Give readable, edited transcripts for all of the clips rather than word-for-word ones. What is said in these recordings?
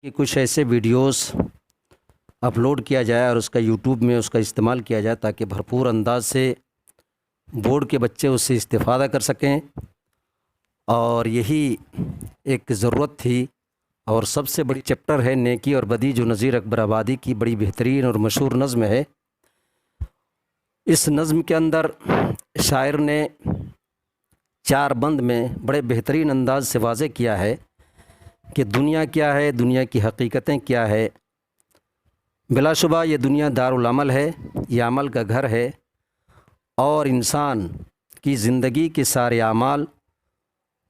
کہ کچھ ایسے ویڈیوز اپلوڈ کیا جائے اور اس کا یوٹیوب میں اس کا استعمال کیا جائے تاکہ بھرپور انداز سے بورڈ کے بچے اس سے استفادہ کر سکیں، اور یہی ایک ضرورت تھی۔ اور سب سے بڑی چیپٹر ہے نیکی اور بدی، جو نذیر اکبر آبادی کی بڑی بہترین اور مشہور نظم ہے۔ اس نظم کے اندر شاعر نے 4 بند میں بڑے بہترین انداز سے واضح کیا ہے کہ دنیا کیا ہے، دنیا کی حقیقتیں کیا ہے۔ بلا شبہ یہ دنیا دارالعمل ہے، یہ عمل کا گھر ہے، اور انسان کی زندگی کے سارے اعمال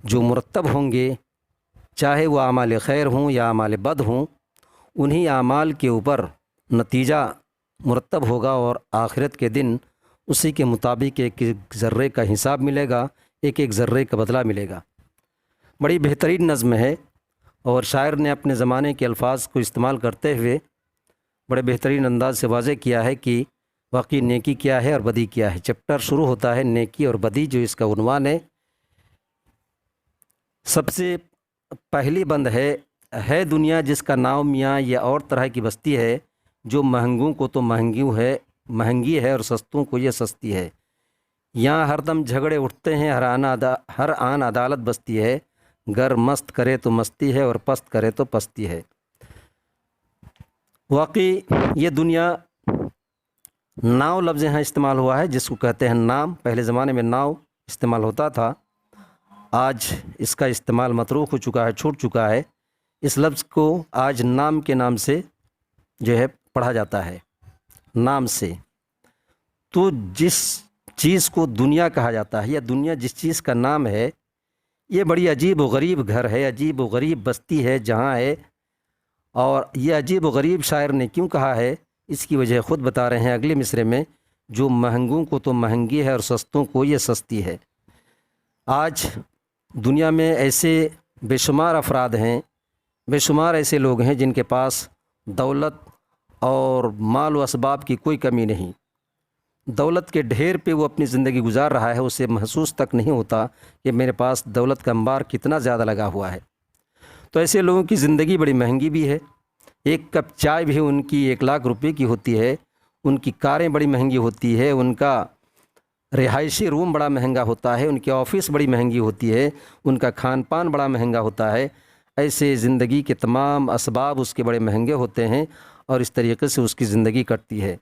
جو مرتب ہوں گے، چاہے وہ اعمال خیر ہوں یا اعمال بد ہوں، انہی اعمال کے اوپر نتیجہ مرتب ہوگا، اور آخرت کے دن اسی کے مطابق ایک ایک ذرے کا حساب ملے گا، ایک ایک ذرے کا بدلہ ملے گا۔ بڑی بہترین نظم ہے، اور شاعر نے اپنے زمانے کے الفاظ کو استعمال کرتے ہوئے بڑے بہترین انداز سے واضح کیا ہے کہ واقعی نیکی کیا ہے اور بدی کیا ہے۔ چیپٹر شروع ہوتا ہے نیکی اور بدی، جو اس کا عنوان ہے۔ سب سے پہلی بند ہے دنیا جس کا نام میاں، یہ اور طرح کی بستی ہے، جو مہنگوں کو تو مہنگی ہے اور سستوں کو یہ سستی ہے۔ یہاں ہر دم جھگڑے اٹھتے ہیں، ہر آن عدالت بستی ہے، گر مست کرے تو مستی ہے اور پست کرے تو پستی ہے۔ واقعی یہ دنیا، ناؤ لفظ یہاں استعمال ہوا ہے جس کو کہتے ہیں نام۔ پہلے زمانے میں ناؤ استعمال ہوتا تھا، آج اس کا استعمال متروک ہو چکا ہے، چھوٹ چکا ہے۔ اس لفظ کو آج نام کے نام سے جو ہے پڑھا جاتا ہے، نام سے۔ تو جس چیز کو دنیا کہا جاتا ہے، یا دنیا جس چیز کا نام ہے، یہ بڑی عجیب و غریب گھر ہے، عجیب و غریب بستی ہے جہاں ہے۔ اور یہ عجیب و غریب شاعر نے کیوں کہا ہے، اس کی وجہ خود بتا رہے ہیں اگلے مصرے میں، جو مہنگوں کو تو مہنگی ہے اور سستوں کو یہ سستی ہے۔ آج دنیا میں ایسے بے شمار افراد ہیں، بے شمار ایسے لوگ ہیں جن کے پاس دولت اور مال و اسباب کی کوئی کمی نہیں۔ دولت کے ڈھیر پہ وہ اپنی زندگی گزار رہا ہے، اسے محسوس تک نہیں ہوتا کہ میرے پاس دولت کا انبار کتنا زیادہ لگا ہوا ہے۔ تو ایسے لوگوں کی زندگی بڑی مہنگی بھی ہے۔ ایک کپ چائے بھی ان کی 1,00,000 روپے کی ہوتی ہے، ان کی کاریں بڑی مہنگی ہوتی ہے، ان کا رہائشی روم بڑا مہنگا ہوتا ہے، ان کی آفس بڑی مہنگی ہوتی ہے، ان کا کھان پان بڑا مہنگا ہوتا ہے۔ ایسے زندگی کے تمام اسباب اس کے بڑے مہنگے ہوتے ہیں، اور اس طریقے سے اس کی زندگی کٹتی ہے۔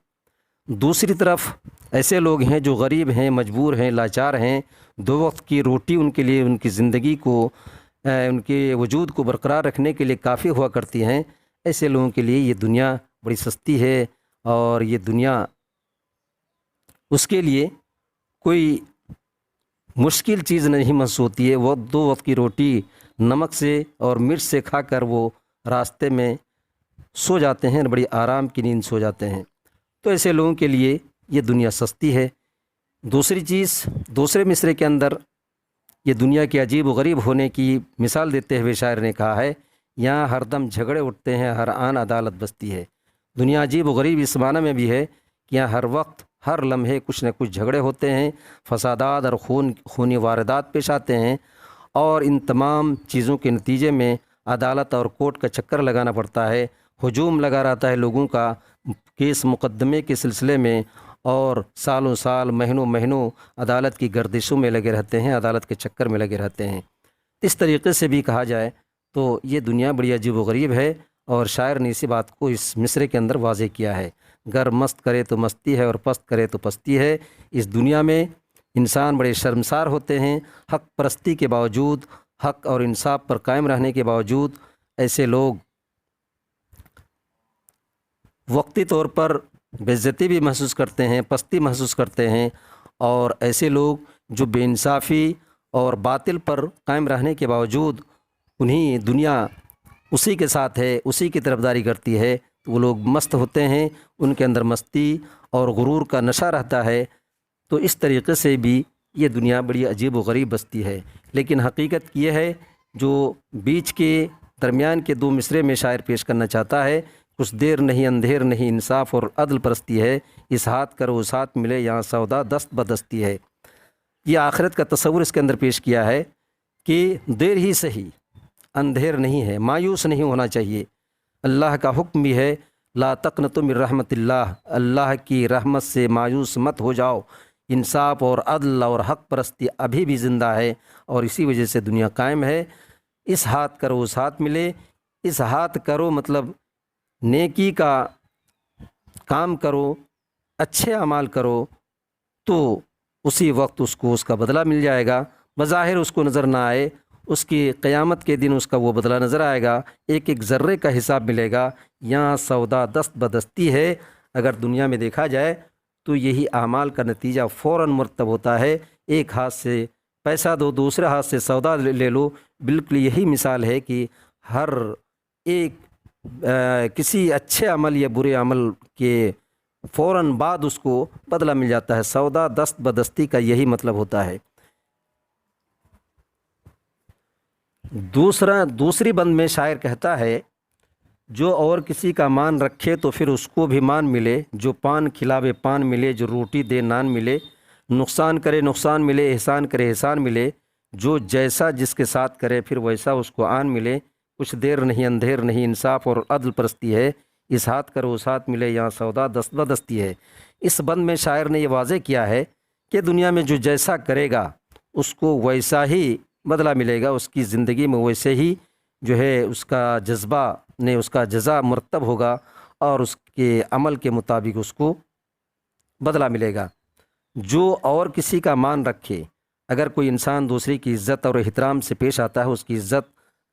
دوسری طرف ایسے لوگ ہیں جو غریب ہیں، مجبور ہیں، لاچار ہیں، 2 وقت کی روٹی ان کے لیے، ان کی زندگی کو، ان کے وجود کو برقرار رکھنے کے لیے کافی ہوا کرتی ہیں۔ ایسے لوگوں کے لیے یہ دنیا بڑی سستی ہے، اور یہ دنیا اس کے لیے کوئی مشکل چیز نہیں محسوس ہوتی ہے۔ وہ 2 وقت کی روٹی نمک سے اور مرچ سے کھا کر وہ راستے میں سو جاتے ہیں، بڑی آرام کی نیند سو جاتے ہیں۔ تو ایسے لوگوں کے لیے یہ دنیا سستی ہے۔ دوسری چیز، دوسرے مصرے کے اندر یہ دنیا کے عجیب و غریب ہونے کی مثال دیتے ہوئے شاعر نے کہا ہے، یہاں ہر دم جھگڑے اٹھتے ہیں، ہر آن عدالت بستی ہے۔ دنیا عجیب و غریب اس معنی میں بھی ہے کہ یہاں ہر وقت، ہر لمحے کچھ نہ کچھ جھگڑے ہوتے ہیں، فسادات اور خونی واردات پیش آتے ہیں، اور ان تمام چیزوں کے نتیجے میں عدالت اور کورٹ کا چکر لگانا پڑتا ہے، ہجوم لگا رہتا ہے لوگوں کا کیس مقدمے کے سلسلے میں، اور سالوں سال، مہینوں مہینوں عدالت کی گردشوں میں لگے رہتے ہیں، عدالت کے چکر میں لگے رہتے ہیں۔ اس طریقے سے بھی کہا جائے تو یہ دنیا بڑی عجیب و غریب ہے، اور شاعر نے اسی بات کو اس مصرے کے اندر واضح کیا ہے۔ گر مست کرے تو مستی ہے اور پست کرے تو پستی ہے۔ اس دنیا میں انسان بڑے شرمسار ہوتے ہیں، حق پرستی کے باوجود، حق اور انصاف پر قائم رہنے کے باوجود ایسے لوگ وقتی طور پر بے عزتی بھی محسوس کرتے ہیں، پستی محسوس کرتے ہیں، اور ایسے لوگ جو بے انصافی اور باطل پر قائم رہنے کے باوجود انہیں دنیا اسی کے ساتھ ہے، اسی کی طرفداری کرتی ہے، وہ لوگ مست ہوتے ہیں، ان کے اندر مستی اور غرور کا نشہ رہتا ہے۔ تو اس طریقے سے بھی یہ دنیا بڑی عجیب و غریب بستی ہے۔ لیکن حقیقت یہ ہے، جو بیچ کے درمیان کے 2 مصرے میں شاعر پیش کرنا چاہتا ہے، کچھ دیر نہیں اندھیر نہیں، انصاف اور عدل پرستی ہے، اس ہاتھ کرو اس ہاتھ ملے، یہاں سودا دست بدستی ہے۔ یہ آخرت کا تصور اس کے اندر پیش کیا ہے کہ دیر ہی صحیح، اندھیر نہیں ہے، مایوس نہیں ہونا چاہیے، اللہ کا حکم بھی ہے لا تقنطوا من رحمت اللہ، اللہ کی رحمت سے مایوس مت ہو جاؤ۔ انصاف اور عدل اور حق پرستی ابھی بھی زندہ ہے اور اسی وجہ سے دنیا قائم ہے۔ اس ہاتھ کرو اس ہاتھ ملے، اس ہاتھ کرو مطلب نیکی کا کام کرو، اچھے اعمال کرو تو اسی وقت اس کو اس کا بدلہ مل جائے گا۔ بظاہر اس کو نظر نہ آئے، اس کی قیامت کے دن اس کا وہ بدلہ نظر آئے گا، ایک ایک ذرے کا حساب ملے گا۔ یہاں سودا دست بدستی ہے۔ اگر دنیا میں دیکھا جائے تو یہی اعمال کا نتیجہ فوراً مرتب ہوتا ہے۔ ایک ہاتھ سے پیسہ دو، دوسرے ہاتھ سے سودا لے لو۔ بالکل یہی مثال ہے کہ ہر ایک کسی اچھے عمل یا برے عمل کے فوراً بعد اس کو بدلہ مل جاتا ہے۔ سودا دست بدستی کا یہی مطلب ہوتا ہے۔ دوسری بند میں شاعر کہتا ہے جو اور کسی کا مان رکھے تو پھر اس کو بھی مان ملے، جو پان کھلاوے پان ملے، جو روٹی دے نان ملے، نقصان کرے نقصان ملے، احسان کرے احسان ملے، جو جیسا جس کے ساتھ کرے پھر ویسا اس کو آن ملے، کچھ دیر نہیں اندھیر نہیں، انصاف اور عدل پرستی ہے، اس ہاتھ کرو اس ہاتھ ملے، یہاں سودا دست بدستی ہے۔ اس بند میں شاعر نے یہ واضح کیا ہے کہ دنیا میں جو جیسا کرے گا اس کو ویسا ہی بدلہ ملے گا، اس کی زندگی میں ویسے ہی جو ہے اس کا جذبہ نے اس کا جزا مرتب ہوگا اور اس کے عمل کے مطابق اس کو بدلہ ملے گا۔ جو اور کسی کا مان رکھے، اگر کوئی انسان دوسری کی عزت اور احترام سے پیش آتا ہے، اس کی عزت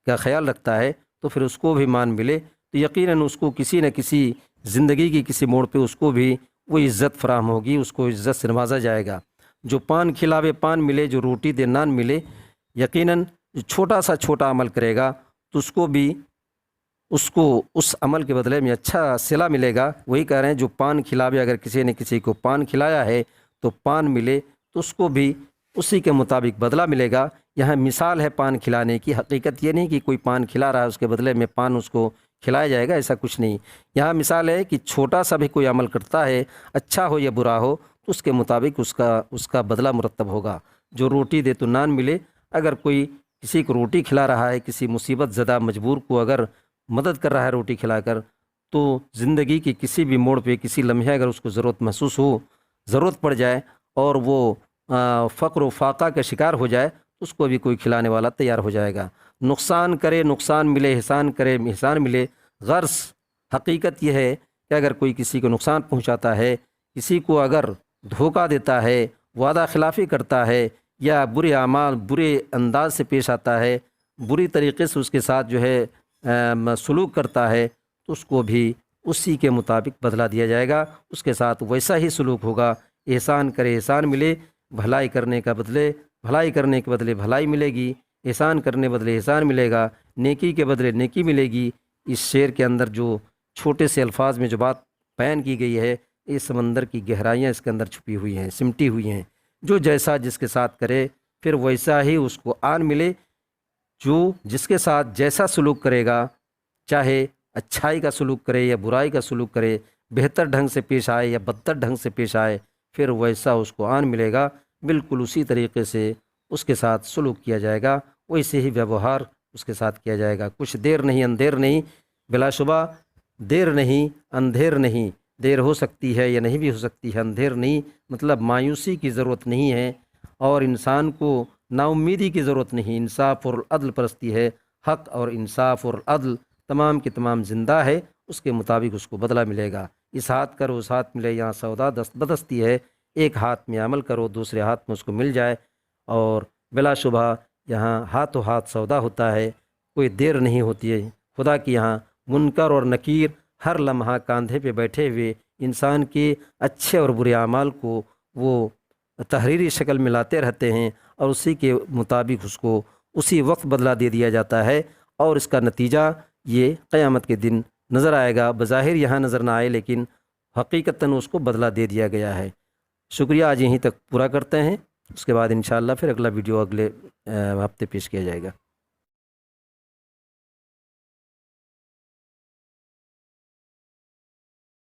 کا خیال رکھتا ہے تو پھر اس کو بھی مان ملے تو یقیناً اس کو کسی نہ کسی زندگی کی کسی موڑ پہ اس کو بھی وہ عزت فراہم ہوگی، اس کو عزت سے نوازا جائے گا۔ جو پان کھلاوے پان ملے، جو روٹی دے نان ملے، یقیناً چھوٹا سا چھوٹا عمل کرے گا تو اس کو اس عمل کے بدلے میں اچھا صلہ ملے گا۔ وہی کہہ رہے ہیں جو پان کھلاوے، اگر کسی نے کسی کو پان کھلایا ہے تو پان ملے تو اس کو بھی اسی کے مطابق بدلہ ملے گا۔ یہاں مثال ہے پان کھلانے کی، حقیقت یہ نہیں کہ کوئی پان کھلا رہا ہے اس کے بدلے میں پان اس کو کھلایا جائے گا، ایسا کچھ نہیں۔ یہاں مثال ہے کہ چھوٹا سا بھی کوئی عمل کرتا ہے، اچھا ہو یا برا ہو، تو اس کے مطابق اس کا بدلہ مرتب ہوگا۔ جو روٹی دے تو نان ملے، اگر کوئی کسی کو روٹی کھلا رہا ہے، کسی مصیبت زدہ مجبور کو اگر مدد کر رہا ہے روٹی کھلا کر، تو زندگی کی کسی بھی موڑ پہ کسی لمحے اگر اس کو ضرورت محسوس ہو، ضرورت پڑ جائے اور وہ فقر و فاقہ کا شکار ہو جائے تو اس کو بھی کوئی کھلانے والا تیار ہو جائے گا۔ نقصان کرے نقصان ملے، احسان کرے احسان ملے۔ غرض حقیقت یہ ہے کہ اگر کوئی کسی کو نقصان پہنچاتا ہے، کسی کو اگر دھوکہ دیتا ہے، وعدہ خلافی کرتا ہے یا برے اعمال برے انداز سے پیش آتا ہے، بری طریقے سے اس کے ساتھ جو ہے سلوک کرتا ہے تو اس کو بھی اسی کے مطابق بدلہ دیا جائے گا، اس کے ساتھ ویسا ہی سلوک ہوگا۔ احسان کرے احسان ملے، بھلائی کرنے کے بدلے بھلائی ملے گی، احسان کرنے بدلے احسان ملے گا، نیکی کے بدلے نیکی ملے گی۔ اس شعر کے اندر جو چھوٹے سے الفاظ میں جو بات بیان کی گئی ہے، اس سمندر کی گہرائیاں اس کے اندر چھپی ہوئی ہیں، سمٹی ہوئی ہیں۔ جو جیسا جس کے ساتھ کرے پھر ویسا ہی اس کو آن ملے۔ جو جس کے ساتھ جیسا سلوک کرے گا، چاہے اچھائی کا سلوک کرے یا برائی کا سلوک کرے، بہتر ڈھنگ سے پیش آئے یا بدتر ڈھنگ سے پیش آئے، پھر ویسا اس کو آن ملے گا۔ بالکل اسی طریقے سے اس کے ساتھ سلوک کیا جائے گا، ویسے ہی ویوہار اس کے ساتھ کیا جائے گا۔ کچھ دیر نہیں اندھیر نہیں، بلا شبہ دیر نہیں اندھیر نہیں، دیر ہو سکتی ہے یا نہیں بھی ہو سکتی ہے، اندھیر نہیں مطلب مایوسی کی ضرورت نہیں ہے اور انسان کو نا امیدی کی ضرورت نہیں۔ انصاف اور عدل پرستی ہے، حق اور انصاف اور عدل تمام کی تمام زندہ ہے، اس کے مطابق اس کو بدلہ ملے گا۔ اس ہاتھ کرو اس ہاتھ ملے، یہاں سودا دست بدستی ہے۔ ایک ہاتھ میں عمل کرو، دوسرے ہاتھ میں اس کو مل جائے، اور بلا شبہ یہاں ہاتھوں ہاتھ سودا ہوتا ہے، کوئی دیر نہیں ہوتی ہے۔ خدا کی یہاں منکر اور نکیر ہر لمحہ کاندھے پہ بیٹھے ہوئے انسان کے اچھے اور برے اعمال کو وہ تحریری شکل میں لاتے رہتے ہیں اور اسی کے مطابق اس کو اسی وقت بدلہ دے دیا جاتا ہے، اور اس کا نتیجہ یہ قیامت کے دن نظر آئے گا۔ بظاہر یہاں نظر نہ آئے لیکن حقیقتاً اس کو بدلہ دے دیا گیا ہے۔ شکریہ، آج یہیں تک پورا کرتے ہیں، اس کے بعد انشاءاللہ پھر اگلا ویڈیو اگلے ہفتے پیش کیا جائے گا۔